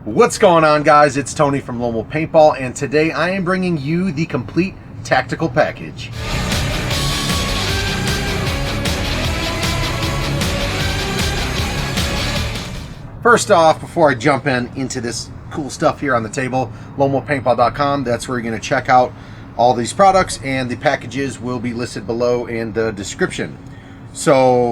What's going on, guys? It's Tony from Paintball, and today I am bringing you the complete tactical package. First off, before I jump into this cool stuff here on the table, LoneWolfPaintball.com, that's where you're going to check out all these products, and the packages will be listed below in the description. So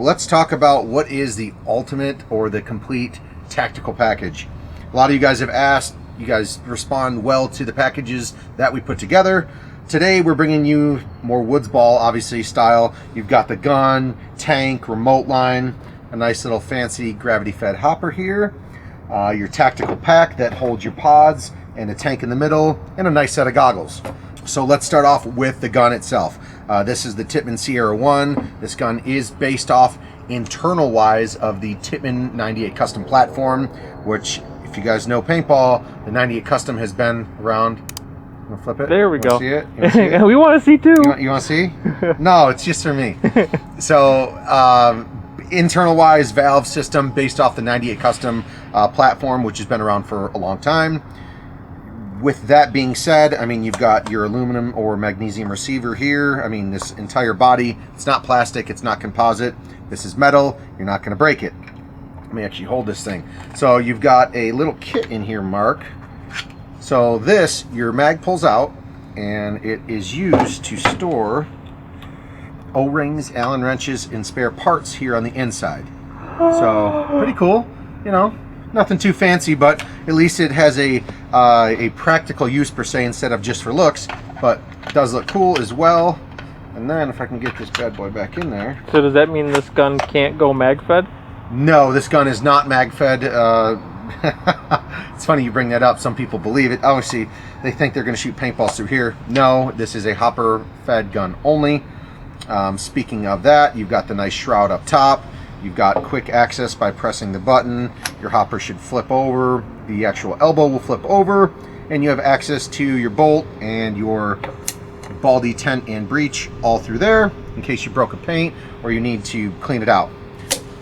let's talk about what is the ultimate or the complete tactical package. A lot of you guys have asked, you guys respond well to the packages that we put together. Today we're bringing you more Woodsball, obviously, style. You've got the gun, tank, remote line, a nice little fancy gravity fed hopper here, your tactical pack that holds your pods, and a tank in the middle, and a nice set of goggles. So let's start off with the gun itself. This is the Tippmann Sierra 1. This gun is based off internal wise of the Tippmann 98 Custom platform, which, if you guys know paintball, the 98 Custom has been around. You want to flip it? There we go. See it? You see it? We want to see too. You want to see? No, it's just for me. So internal wise valve system based off the 98 Custom platform, which has been around for a long time. With that being said, I mean, you've got your aluminum or magnesium receiver here. I mean, this entire body, it's not plastic, it's not composite. This is metal. You're not going to break it. Let me actually hold this thing. So you've got a little kit in here, Mark. So this, your mag pulls out, and it is used to store O-rings, Allen wrenches, and spare parts here on the inside. So pretty cool, you know. Nothing too fancy, but at least it has a practical use per se instead of just for looks, but it does look cool as well. And then if I can get this bad boy back in there. So does that mean this gun can't go mag fed? No, this gun is not mag fed. It's funny you bring that up. Some people believe it. Obviously, they think they're going to shoot paintballs through here. No, this is a hopper fed gun only. Speaking of that, you've got the nice shroud up top. You've got quick access by pressing the button. Your hopper should flip over. The actual elbow will flip over. And you have access to your bolt and your ball detent and breech all through there in case you broke a paint or you need to clean it out.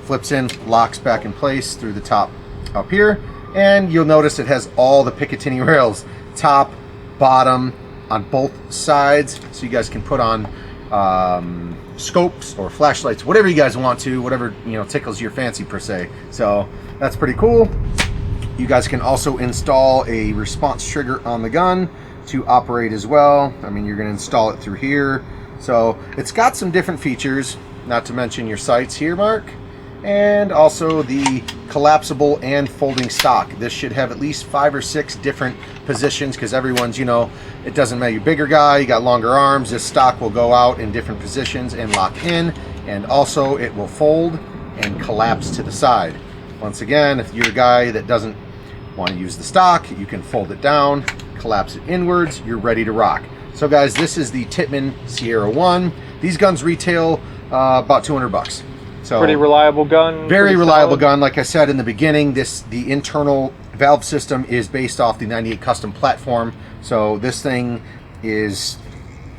Flips in, locks back in place through the top up here. And you'll notice it has all the Picatinny rails, top, bottom, on both sides. So you guys can put on scopes or flashlights, whatever you guys want to, whatever, you know, tickles your fancy per se. So that's pretty cool. You guys can also install a response trigger on the gun to operate as well. I mean, you're going to install it through here. So it's got some different features, not to mention your sights here, Mark, and also the collapsible and folding stock. This should have at least 5 or 6 different positions because everyone's, you know, it doesn't matter, you're a bigger guy, you got longer arms, this stock will go out in different positions and lock in, and also it will fold and collapse to the side. Once again, if you're a guy that doesn't want to use the stock, you can fold it down, collapse it inwards, you're ready to rock. So guys, this is the Tippmann Sierra 1. These guns retail about 200 bucks. So pretty reliable gun. Very reliable gun. Like I said in the beginning, the internal valve system is based off the 98 Custom platform. So this thing is,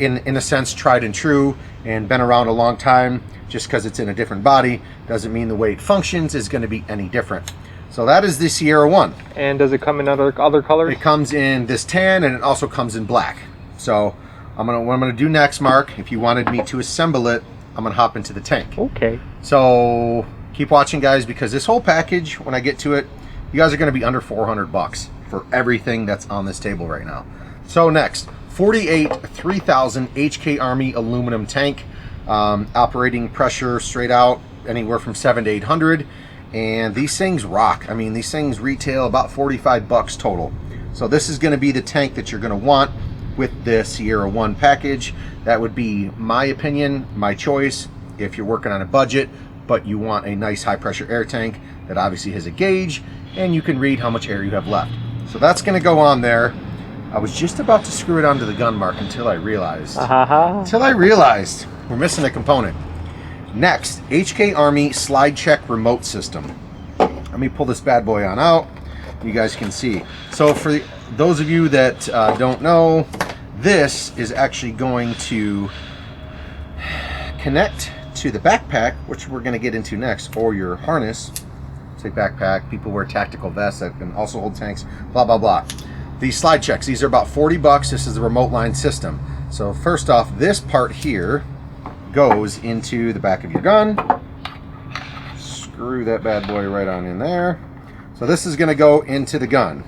in a sense, tried and true and been around a long time. Just because it's in a different body doesn't mean the way it functions is going to be any different. So that is the Sierra 1. And does it come in other colors? It comes in this tan, and it also comes in black. So what I'm gonna do next, Mark, if you wanted me to assemble it, I'm gonna hop into the tank. Okay. So keep watching, guys, because this whole package, when I get to it, you guys are gonna be under 400 bucks for everything that's on this table right now. So next, 48 3000 HK Army aluminum tank, operating pressure straight out anywhere from 700 to 800, and these things rock. I mean, these things retail about 45 bucks total. So this is gonna be the tank that you're gonna want with the Sierra 1 package. That would be my opinion, my choice, if you're working on a budget, but you want a nice high pressure air tank that obviously has a gauge, and you can read how much air you have left. So that's gonna go on there. I was just about to screw it onto the gun, Mark, until I realized. We're missing a component. Next, HK Army slide check remote system. Let me pull this bad boy on out. You guys can see. So for those of you that don't know, this is actually going to connect to the backpack, which we're going to get into next, or your harness. say backpack. People wear tactical vests that can also hold tanks, blah, blah, blah. These slide checks, these are about 40 bucks. This is the remote line system. So first off, this part here goes into the back of your gun. Screw that bad boy right on in there. So this is gonna go into the gun.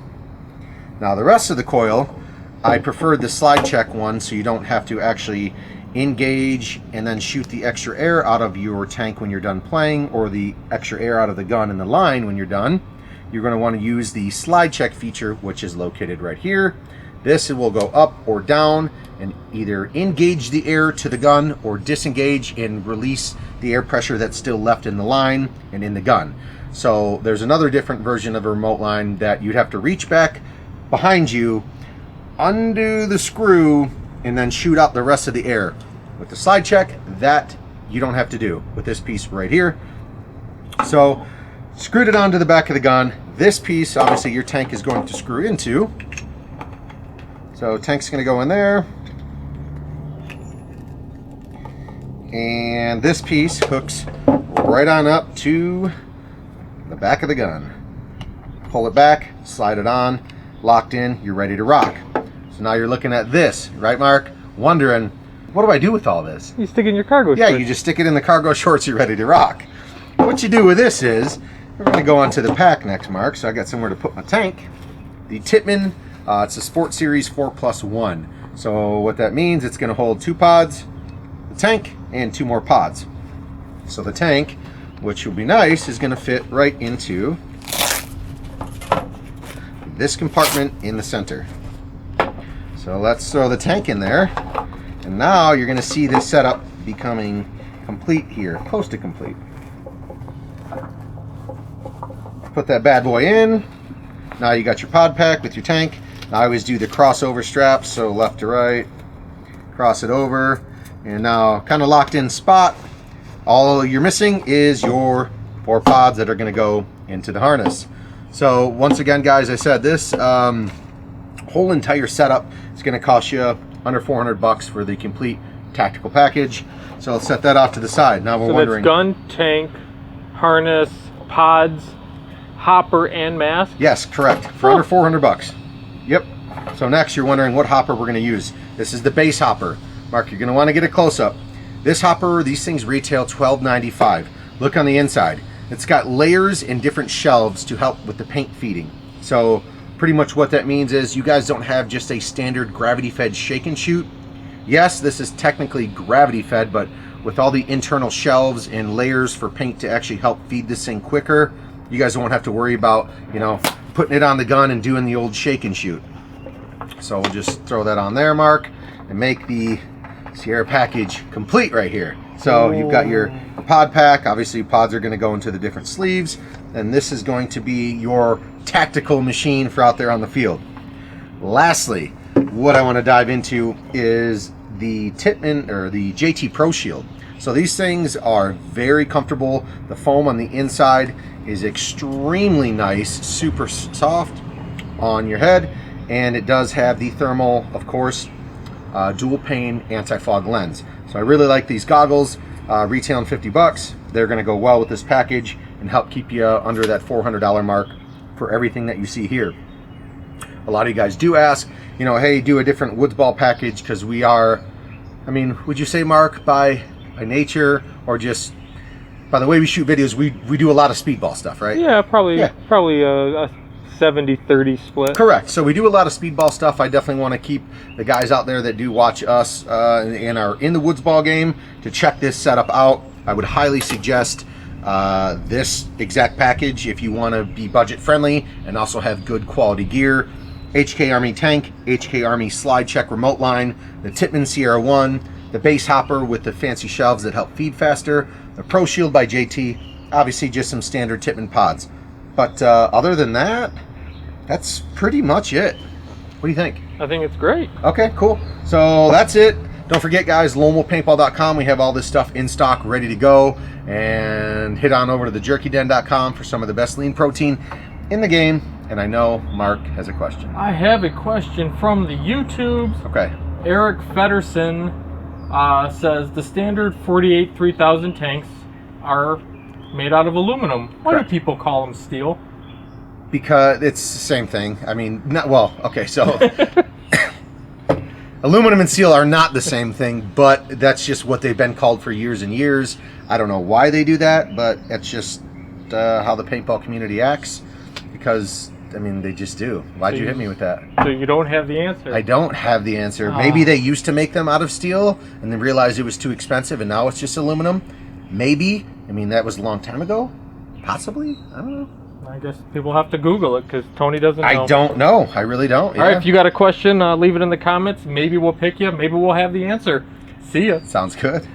Now the rest of the coil, I preferred the slide check one so you don't have to actually engage and then shoot the extra air out of your tank when you're done playing, or the extra air out of the gun in the line when you're done. You're going to want to use the slide check feature, which is located right here. This will go up or down and either engage the air to the gun or disengage and release the air pressure that's still left in the line and in the gun. So there's another different version of a remote line that you'd have to reach back behind you, undo the screw, and then shoot out the rest of the air. With the slide check, that you don't have to do with this piece right here. So screwed it onto the back of the gun. This piece, obviously your tank is going to screw into. So tank's gonna go in there. And this piece hooks right on up to the back of the gun. Pull it back, slide it on, locked in, you're ready to rock. So now you're looking at this, right, Mark? Wondering, what do I do with all this? You stick it in your cargo Yeah, shorts. you just stick it in the cargo shorts, you're ready to rock. What you do with this is, we're gonna go onto the pack next, Mark, so I got somewhere to put my tank. The Tippmann, it's a Sport Series 4+1. So what that means, it's gonna hold 2 pods, the tank, and 2 more pods. So the tank, which will be nice, is gonna fit right into this compartment in the center. So let's throw the tank in there, and now you're going to see this setup becoming complete here, close to complete. Put that bad boy in. Now you got your pod pack with your tank. Now I always do the crossover straps, so left to right, cross it over, and now kind of locked in spot. All you're missing is your 4 pods that are going to go into the harness. So once again, guys, I said this whole entire setup is going to cost you under 400 bucks for the complete tactical package. So let's set that off to the side. Now we're wondering. That's gun, tank, harness, pods, hopper, and mask? Yes, correct. For under 400 bucks. Yep. So next you're wondering what hopper we're going to use. This is the base hopper. Mark, you're going to want to get a close-up. This hopper, these things retail $12.95. Look on the inside. It's got layers and different shelves to help with the paint feeding. So pretty much what that means is you guys don't have just a standard gravity-fed shake and shoot. Yes, this is technically gravity-fed, but with all the internal shelves and layers for paint to actually help feed this thing quicker, you guys won't have to worry about, you know, putting it on the gun and doing the old shake and shoot. So we'll just throw that on there, Mark, and make the Sierra package complete right here. So you've got your pod pack. Obviously pods are going to go into the different sleeves, and this is going to be your tactical machine for out there on the field. Lastly, what I want to dive into is the Tippmann or the JT Pro Shield. So these things are very comfortable. The foam on the inside is extremely nice, super soft on your head, and it does have the thermal, of course, dual pane anti-fog lens. So I really like these goggles, retailing 50 bucks. They're going to go well with this package and help keep you under that $400 mark for everything that you see here. A lot of you guys do ask, you know, hey, do a different Woodsball package, because we are, I mean, would you say, Mark, by nature or just by the way we shoot videos, we do a lot of speedball stuff, right? Yeah, probably a 70-30 split. Correct. So we do a lot of speedball stuff. I definitely want to keep the guys out there that do watch us and are in the Woodsball game to check this setup out. I would highly suggest this exact package if you want to be budget friendly and also have good quality gear. HK Army tank, HK Army slide check remote line, the Tippmann Sierra 1, the base hopper with the fancy shelves that help feed faster, the Pro Shield by JT, obviously just some standard Tippmann pods. But other than that, that's pretty much it. What do you think? I think it's great. Okay, cool. So that's it. Don't forget, guys, lonewoolpaintball.com. We have all this stuff in stock, ready to go. And hit on over to the jerkyden.com for some of the best lean protein in the game. And I know Mark has a question. I have a question from the YouTubes. Okay. Eric Fedderson says the standard 48 3000 tanks are made out of aluminum. Why Correct. do people call them steel? Because it's the same thing. I mean, not well. Okay, so aluminum and steel are not the same thing, but that's just what they've been called for years and years. I don't know why they do that, but it's just how the paintball community acts. Because I mean, they just do. Why'd you hit me with that? So you don't have the answer. I don't have the answer. Maybe they used to make them out of steel and then realized it was too expensive, and now it's just aluminum. Maybe. I mean, that was a long time ago. Possibly. I don't know. I guess people have to Google it because Tony doesn't know. I don't know. I really don't. All right, if you got a question, leave it in the comments. Maybe we'll pick you. Maybe we'll have the answer. See ya. Sounds good.